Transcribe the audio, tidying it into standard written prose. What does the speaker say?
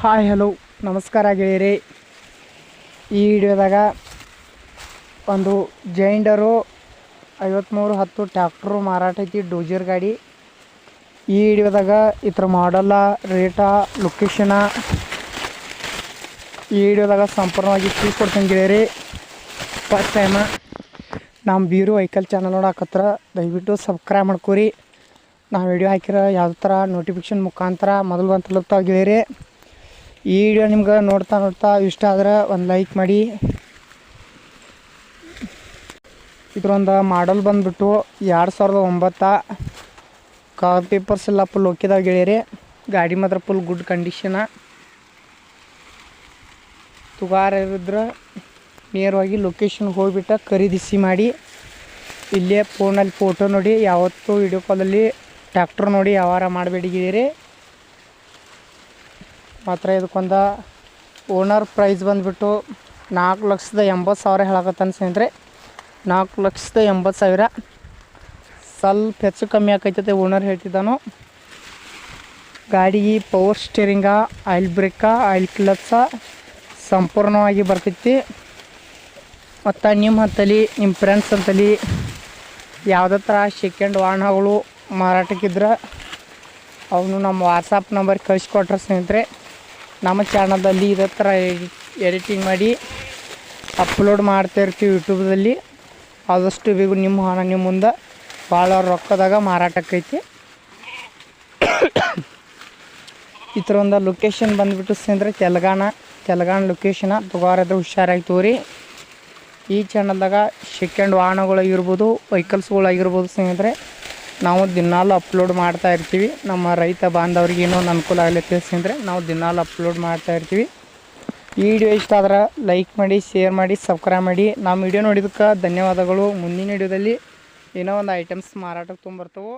Hi hello ನಮಸ್ಕಾರ ಗೆಳೆಯರಿ. ಈ ವಿಡಿಯೋದಾಗ ಒಂದು ಜೈಂಡರು 5310 ಟ್ಯಾಕ್ಟ್ರು ಮಾರಾಟ ಐತಿ, ಡೋಜರ್ ಗಾಡಿ. ಈ ವಿಡಿಯೋದಾಗ ಇದ್ರ ಮಾಡಲ್ಲ, ರೇಟ, ಲೊಕೇಶನ ಈ ವಿಡಿಯೋದಾಗ ಸಂಪೂರ್ಣವಾಗಿ ತಿಳಿಸ್ಕೊಡ್ತೀನಿ ಗೆಳೆಯರಿ. ಫಸ್ಟ್ ಟೈಮ ನಮ್ಮ ಬೀರು ವೆಹಿಕಲ್ ಚಾನಲ್ ನೋಡಕತ್ರ ದಯವಿಟ್ಟು ಸಬ್ಸ್ಕ್ರೈಬ್ ಮಾಡ್ಕೊರಿ. ನಾವು ವಿಡಿಯೋ ಹಾಕಿರೋ ಯಾವುದೇ ಥರ ನೋಟಿಫಿಕೇಷನ್ ಮುಖಾಂತರ ಮೊದಲು ಬಂದು ತಲುಪ್ತಾವೆ ಗೆಳೆಯರಿ. ಈ ವಿಡಿಯೋ ನಿಮ್ಗೆ ನೋಡ್ತಾ ಇಷ್ಟ ಆದ್ರೆ ಒಂದು ಲೈಕ್ ಮಾಡಿ. ಇದರೊಂದು ಮಾಡಲ್ ಬಂದುಬಿಟ್ಟು 2009. ಕಾರ್ ಪೇಪರ್ಸ್ ಎಲ್ಲ ಫುಲ್ ಓಕಿದಾವೆ ಗೆಳೆಯರಿ. ಗಾಡಿ ಮಾತ್ರ ಫುಲ್ ಗುಡ್ ಕಂಡೀಷನ. ತುಗಾರ ಇರಿದ್ರೆ ನೇರವಾಗಿ ಲೊಕೇಶನ್ಗೆ ಹೋಗಿಬಿಟ್ಟು ಖರೀದಿಸಿ ಮಾಡಿ. ಇಲ್ಲೇ ಫೋನಲ್ಲಿ ಫೋಟೋ ನೋಡಿ, ಯಾವತ್ತೂ ವಿಡಿಯೋ ಕಾಲಲ್ಲಿ ಟ್ಯಾಕ್ಟ್ರ್ ನೋಡಿ ವ್ಯವಹಾರ ಮಾಡಬೇಡಿ ಗೆಳೆಯರಿ. ಮಾತ್ರ ಇದಕ್ಕೊಂದು ಓನರ್ ಪ್ರೈಸ್ ಬಂದುಬಿಟ್ಟು 4,80,000 ಹೇಳಕತ್ತಾನ ಸ್ನೇಹಿತರೆ. 4,80,000 ಸ್ವಲ್ಪ ಹೆಚ್ಚು ಕಮ್ಮಿ ಆಕೈತೈತೆ ಓನರ್ ಹೇಳ್ತಿದ್ದಾನು. ಗಾಡಿಗೆ ಪವರ್ ಸ್ಟೇರಿಂಗ, ಆಯಿಲ್ ಬ್ರೇಕ, ಆಯಿಲ್ ಕ್ಲಚ್ಚ ಸಂಪೂರ್ಣವಾಗಿ ಬರ್ತೈತಿ. ಮತ್ತು ನಿಮ್ಮ ಹತ್ತಲಿ ನಿಮ್ಮ ಫ್ರೆಂಡ್ಸ್ ಅಂತಲಿ ಯಾವುದೇ ಥರ ಸೆಕೆಂಡ್ ವಾಹನಗಳು ಮಾರಾಟಕ್ಕಿದ್ರೆ ಅವನು ನಮ್ಮ ವಾಟ್ಸಪ್ ನಂಬರ್ ಕಳಿಸ್ಕೊಟ್ರೆ ಸ್ನೇಹಿತರೆ, ನಮ್ಮ ಚಾನಲ್ದಲ್ಲಿ ಇದೇ ಥರ ಎಡಿಟಿಂಗ್ ಮಾಡಿ ಅಪ್ಲೋಡ್ ಮಾಡ್ತಾಯಿರ್ತೀವಿ ಯೂಟ್ಯೂಬ್ದಲ್ಲಿ. ಆದಷ್ಟು ಬೇಗ ನಿಮ್ಮ ವಾಹನ ನಿಮ್ಮ ಮುಂದೆ ಭಾಳ ರೊಕ್ಕದಾಗ ಮಾರಾಟಕ್ಕೈತಿ. ಈ ಥರ ಒಂದು ಲೊಕೇಶನ್ ಬಂದುಬಿಟ್ಟು ಸ್ನೇಹಿತರೆ ತೆಲಂಗಾಣ ಲೊಕೇಶನ. ತುಗಾರದ್ರೆ ಹುಷಾರಾಗಿ ತೋರಿ. ಈ ಚಾನಲ್ದಾಗ ಸೆಕೆಂಡ್ ವಾಹನಗಳಾಗಿರ್ಬೋದು, ವೆಹಿಕಲ್ಸ್ಗಳಾಗಿರ್ಬೋದು ಸ್ನೇಹಿತರೆ, ನಾವು ದಿನಾಲು ಅಪ್ಲೋಡ್ ಮಾಡ್ತಾ ಇರ್ತೀವಿ. ನಮ್ಮ ರೈತ ಬಾಂಧವ್ರಿಗೆ ಏನೋ ಅನುಕೂಲ ಆಗಲಿಕ್ಕೆ ಸ್ನೇಹಿತರೆ ನಾವು ದಿನಾಲು ಅಪ್ಲೋಡ್ ಮಾಡ್ತಾ ಇರ್ತೀವಿ. ಈ ವಿಡಿಯೋ ಇಷ್ಟ ಆದ್ರೆ ಲೈಕ್ ಮಾಡಿ, ಶೇರ್ ಮಾಡಿ, ಸಬ್ಸ್ಕ್ರೈಬ್ ಮಾಡಿ. ನಮ್ಮ ವಿಡಿಯೋ ನೋಡಿದಕ್ಕೆ ಧನ್ಯವಾದಗಳು. ಮುಂದಿನ ವಿಡಿಯೋದಲ್ಲಿ ಏನೋ ಒಂದು ಐಟಮ್ಸ್ ಮಾರಾಟಕ್ಕೆ ತೊಗೊಂಬರ್ತವೆ.